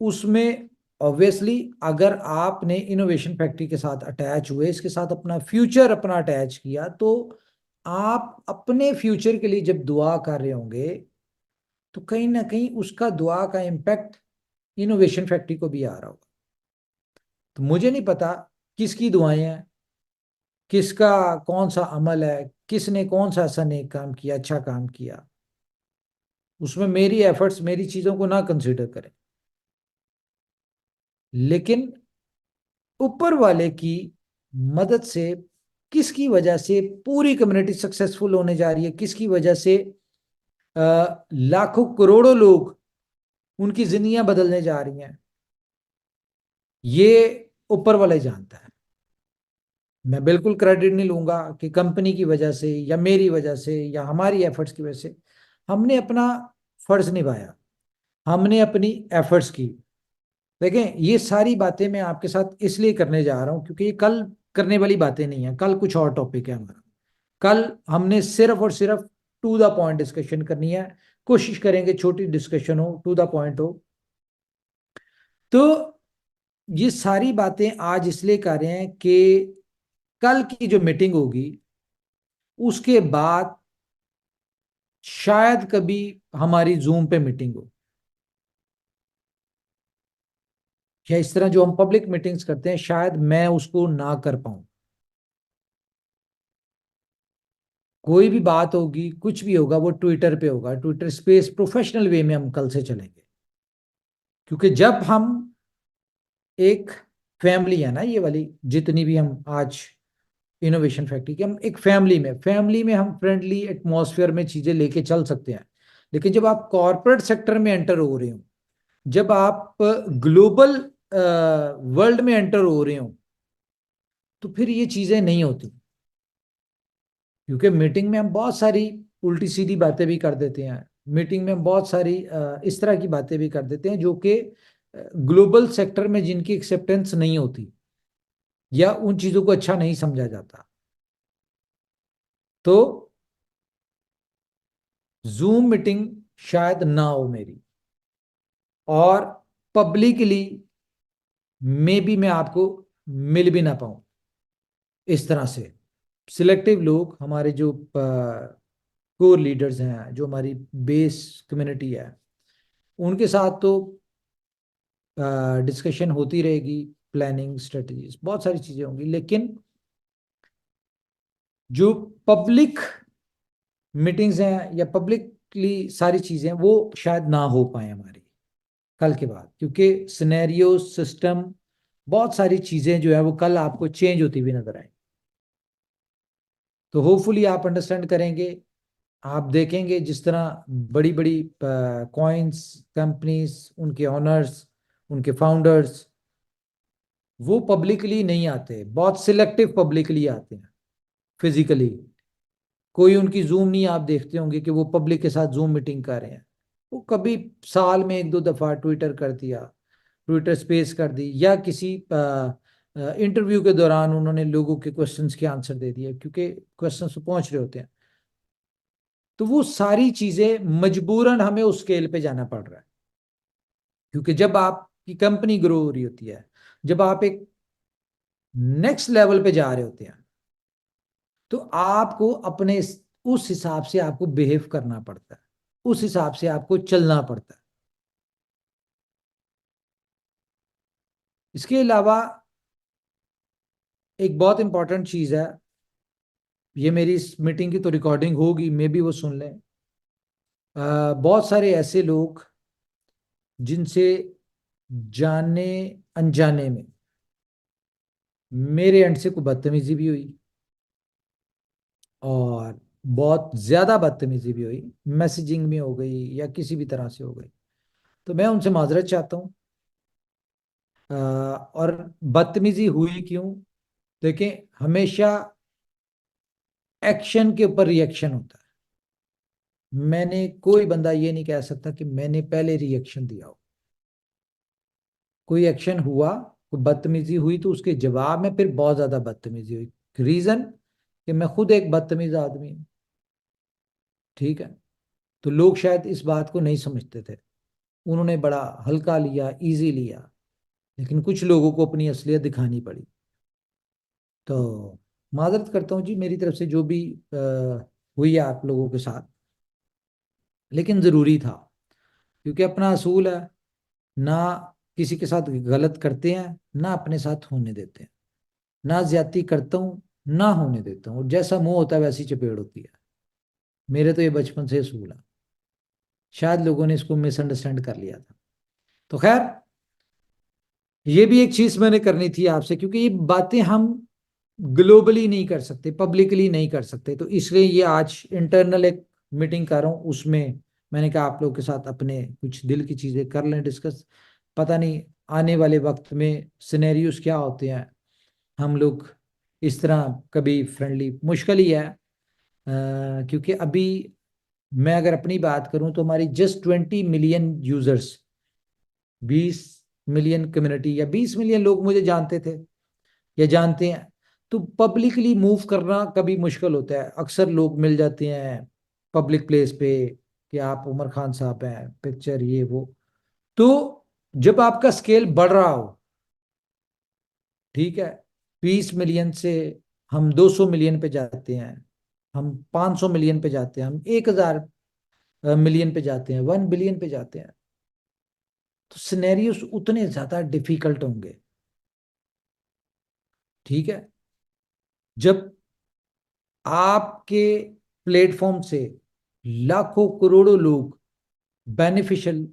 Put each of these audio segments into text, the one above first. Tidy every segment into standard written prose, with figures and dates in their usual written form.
उसमें ऑब्वियसली अगर आपने इनोवेशन फैक्ट्री के साथ अटैच हुए, इसके साथ अपना फ्यूचर अपना अटैच किया, तो आप अपने फ्यूचर के लिए जब दुआ कर रहे होंगे तो कहीं ना कहीं उसका दुआ का इम्पैक्ट इनोवेशन फैक्ट्री को भी आ रहा होगा। तो मुझे नहीं पता किसकी दुआएं हैं, किसका कौन सा अमल है, किसने कौन सा ऐसा नेक काम किया, अच्छा काम किया, उसमें मेरी एफर्ट्स मेरी चीजों को ना कंसिडर करें। लेकिन ऊपर वाले की मदद से किसकी वजह से पूरी कम्युनिटी सक्सेसफुल होने जा रही है, किसकी वजह से लाखों करोड़ों लोग उनकी जिंदगियां बदलने जा रही हैं, ये ऊपर वाला ही जानता है। मैं बिल्कुल क्रेडिट नहीं लूंगा कि कंपनी की वजह से या मेरी वजह से या हमारी एफर्ट्स की वजह से। हमने अपना फर्ज निभाया, हमने अपनी एफर्ट्स की। देखें, ये सारी बातें मैं आपके साथ इसलिए करने जा रहा हूं क्योंकि ये कल करने वाली बातें नहीं है, कल कुछ और टॉपिक है हमारा। कल हमने सिर्फ और सिर्फ टू द पॉइंट डिस्कशन करनी है। कोशिश करेंगे छोटी डिस्कशन हो, टू द पॉइंट हो। तो ये सारी बातें आज इसलिए कर रहे हैं कि कल की जो मीटिंग होगी उसके बाद शायद कभी हमारी जूम पे मीटिंग हो, या इस तरह जो हम पब्लिक मीटिंग्स करते हैं शायद मैं उसको ना कर पाऊं। कोई भी बात होगी, कुछ भी होगा, वो ट्विटर पे होगा, ट्विटर स्पेस प्रोफेशनल वे में हम कल से चलेंगे। क्योंकि जब हम एक फैमिली है ना, ये वाली जितनी भी हम आज इनोवेशन फैक्ट्री की, हम एक फैमिली में हम फ्रेंडली एटमॉस्फेयर में चीजें लेके चल सकते हैं। लेकिन जब आप कॉरपोरेट सेक्टर में एंटर हो रहे हो, जब आप ग्लोबल वर्ल्ड में एंटर हो रहे हो, तो फिर ये चीजें नहीं होती। क्योंकि मीटिंग में हम बहुत सारी उल्टी सीधी बातें भी कर देते हैं, मीटिंग में हम बहुत सारी इस तरह की बातें भी कर देते हैं जो कि ग्लोबल सेक्टर में जिनकी एक्सेप्टेंस नहीं होती या उन चीजों को अच्छा नहीं समझा जाता। तो जूम मीटिंग शायद ना हो मेरी, और पब्लिकली में भी मैं आपको मिल भी ना पाऊं। इस तरह से सिलेक्टिव लोग, हमारे जो कोर लीडर्स हैं, जो हमारी बेस कम्युनिटी है, उनके साथ तो डिस्कशन होती रहेगी, प्लानिंग स्ट्रेटजीज बहुत सारी चीजें होंगी। लेकिन जो पब्लिक मीटिंग्स हैं या पब्लिकली सारी चीजें, वो शायद ना हो पाए हमारी कल के बाद, क्योंकि सिनेरियो सिस्टम बहुत सारी चीजें जो है वो कल आपको चेंज होती हुई नजर आए। तो होपफुली आप अंडरस्टैंड करेंगे। आप देखेंगे जिस तरह बड़ी बड़ी कॉइन्स कंपनीज, उनके ऑनर्स, उनके फाउंडर्स, वो पब्लिकली नहीं आते, बहुत सिलेक्टिव पब्लिकली आते हैं फिजिकली। कोई उनकी जूम नहीं आप देखते होंगे कि वो पब्लिक के साथ जूम मीटिंग कर रहे हैं। वो कभी साल में एक दो दफा ट्विटर कर दिया, ट्विटर स्पेस कर दी, या किसी इंटरव्यू के दौरान उन्होंने लोगों के क्वेश्चंस के आंसर दे दिए, क्योंकि क्वेश्चंस तो पहुंच रहे होते हैं। तो वो सारी चीजें मजबूरन हमें उस स्केल पे जाना पड़ रहा है। क्योंकि जब आपकी कंपनी ग्रो हो रही होती है, जब आप एक नेक्स्ट लेवल पे जा रहे होते हैं, तो आपको अपने उस हिसाब से आपको बिहेव करना पड़ता है, उस हिसाब से आपको चलना पड़ता है। इसके अलावा एक बहुत इंपॉर्टेंट चीज है, ये मेरी इस मीटिंग की तो रिकॉर्डिंग होगी, मे भी वो सुन लें। बहुत सारे ऐसे लोग जिनसे जाने अनजाने में मेरे एंड से कोई बदतमीजी भी हुई, और बहुत ज्यादा बदतमीजी भी हुई, मैसेजिंग में हो गई या किसी भी तरह से हो गई, तो मैं उनसे माजरत चाहता हूँ। और बदतमीजी हुई क्यों? देखें, हमेशा एक्शन के ऊपर रिएक्शन होता है। मैंने, कोई बंदा ये नहीं कह सकता कि मैंने पहले रिएक्शन दिया हो। कोई एक्शन हुआ, कोई बदतमीजी हुई, तो उसके जवाब में फिर बहुत ज्यादा बदतमीजी हुई। रीजन कि मैं खुद एक बदतमीज आदमी हूं। ठीक है, तो लोग शायद इस बात को नहीं समझते थे। उन्होंने बड़ा हल्का लिया, इजी लिया, लेकिन कुछ लोगों को अपनी असलियत दिखानी पड़ी। तो माजरत करता हूँ जी मेरी तरफ से जो भी हुई है आप लोगों के साथ, लेकिन ज़रूरी था, क्योंकि अपना असूल है, ना किसी के साथ गलत करते हैं, ना अपने साथ होने देते हैं, ना ज्यादती करता हूँ, ना होने देता हूँ, और जैसा मुंह होता है वैसी चपेड़ होती है। मेरे तो ये बचपन से असूल है। शायद लोगों ने इसको मिसअंडरस्टैंड कर लिया था। तो खैर, ये भी एक चीज मैंने करनी थी आपसे, क्योंकि ये बातें हम ग्लोबली नहीं कर सकते, पब्लिकली नहीं कर सकते, तो इसलिए ये आज इंटरनल एक मीटिंग कर रहा हूँ। उसमें मैंने कहा आप लोग के साथ अपने कुछ दिल की चीजें कर लें डिस्कस। पता नहीं आने वाले वक्त में सिनेरियोस क्या होते हैं, हम लोग इस तरह कभी फ्रेंडली मुश्किल ही है। क्योंकि अभी मैं अगर अपनी बात करूं तो हमारी just 20 million users, 20 million community, या 20 मिलियन लोग मुझे जानते थे या जानते हैं। तो पब्लिकली मूव करना कभी मुश्किल होता है। अक्सर लोग मिल जाते हैं पब्लिक प्लेस पे कि आप उमर खान साहब हैं, पिक्चर ये वो। तो जब आपका स्केल बढ़ रहा हो, ठीक है, 20 मिलियन से हम 200 मिलियन पे जाते हैं, हम 500 मिलियन पे जाते हैं, हम 1000 मिलियन पे जाते हैं, 1 बिलियन पे जाते हैं, तो सिनेरियोस उतने ज्यादा डिफिकल्ट होंगे। ठीक है, जब आपके प्लेटफॉर्म से लाखों करोड़ों लोग बेनिफिशियल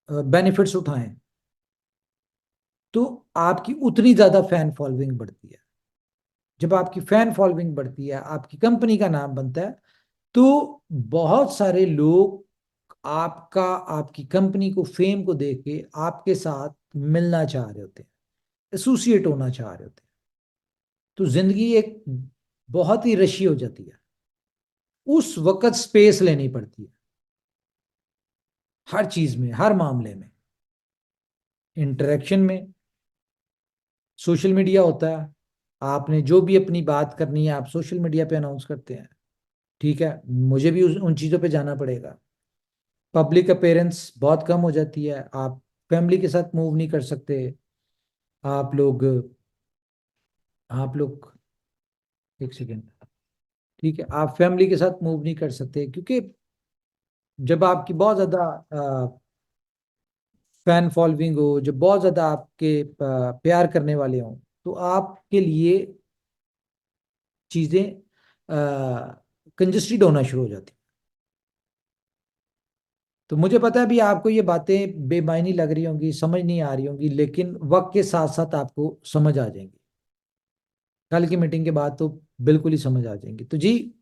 बेनिफिट्स उठाएं, तो आपकी उतनी ज्यादा फैन फॉलोइंग बढ़ती है। जब आपकी फैन फॉलोइंग बढ़ती है, आपकी कंपनी का नाम बनता है, तो बहुत सारे लोग आपका, आपकी कंपनी को, फेम को देख के आपके साथ मिलना चाह रहे होते हैं, एसोसिएट होना चाह रहे होते हैं। तो जिंदगी एक बहुत ही रशी हो जाती है। उस वक्त स्पेस लेनी पड़ती है, हर चीज में, हर मामले में, इंटरेक्शन में। सोशल मीडिया होता है, आपने जो भी अपनी बात करनी है आप सोशल मीडिया पे अनाउंस करते हैं। ठीक है, मुझे भी उन चीज़ों पे जाना पड़ेगा। पब्लिक अपेयरेंस बहुत कम हो जाती है, आप फैमिली के साथ मूव नहीं कर सकते। आप लोग आप लोग, एक सेकेंड, ठीक है, आप फैमिली के साथ मूव नहीं कर सकते, क्योंकि जब आपकी बहुत ज़्यादा फैन फॉलोइंग हो, जब बहुत ज़्यादा आपके प्यार करने वाले हों, तो आपके लिए चीज़ें कंजस्टेड होना शुरू हो जाती। तो मुझे पता है भी आपको ये बातें बेमायनी लग रही होंगी, समझ नहीं आ रही होंगी, लेकिन वक्त के साथ साथ आपको समझ आ जाएंगी। कल की मीटिंग के बाद तो बिल्कुल ही समझ आ जाएंगी। तो जी,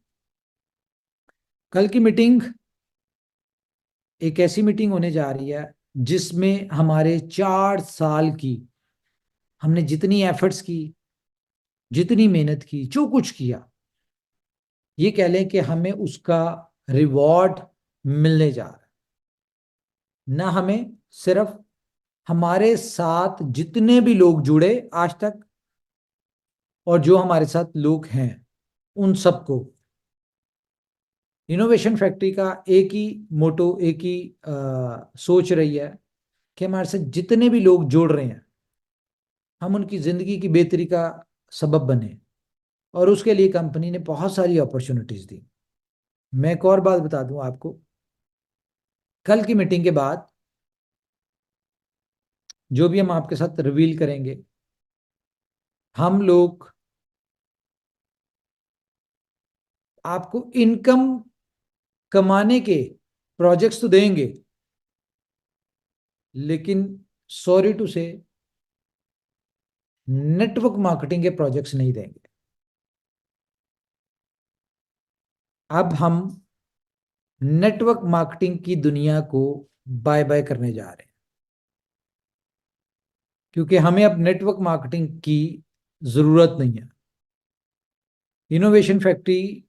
कल की मीटिंग एक ऐसी मीटिंग होने जा रही है जिसमें हमारे 4 साल की, हमने जितनी एफर्ट्स की, जितनी मेहनत की, जो कुछ किया, ये कह लें कि हमें उसका रिवॉर्ड मिलने जा रहा है। ना हमें, सिर्फ हमारे साथ जितने भी लोग जुड़े आज तक, और जो हमारे साथ लोग हैं, उन सबको। इनोवेशन फैक्ट्री का एक ही मोटो, एक ही सोच रही है कि हमारे साथ जितने भी लोग जुड़ रहे हैं, हम उनकी जिंदगी की बेहतरी का सबब बने। और उसके लिए कंपनी ने बहुत सारी अपॉर्चुनिटीज दी। मैं एक और बात बता दूं आपको, कल की मीटिंग के बाद जो भी हम आपके साथ रिवील करेंगे, हम लोग आपको इनकम कमाने के प्रोजेक्ट्स तो देंगे, लेकिन सॉरी टू से नेटवर्क मार्केटिंग के प्रोजेक्ट्स नहीं देंगे। अब हम नेटवर्क मार्केटिंग की दुनिया को बाय बाय करने जा रहे हैं, क्योंकि हमें अब नेटवर्क मार्केटिंग की जरूरत नहीं है। इनोवेशन फैक्ट्री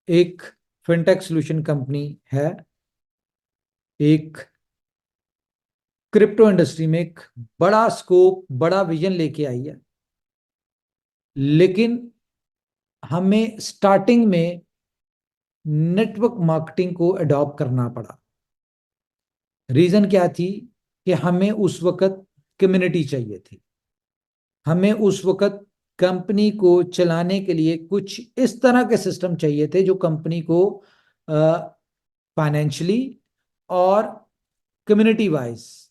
एक फिनटेक सोल्यूशन कंपनी है, एक क्रिप्टो इंडस्ट्री में एक बड़ा स्कोप, बड़ा विजन लेके आई है। लेकिन हमें स्टार्टिंग में नेटवर्क मार्केटिंग को अडॉप्ट करना पड़ा। रीजन क्या थी कि हमें उस वक्त कम्युनिटी चाहिए थी, हमें उस वक्त कंपनी को चलाने के लिए कुछ इस तरह के सिस्टम चाहिए थे जो कंपनी को फाइनेंशियली और कम्युनिटी वाइज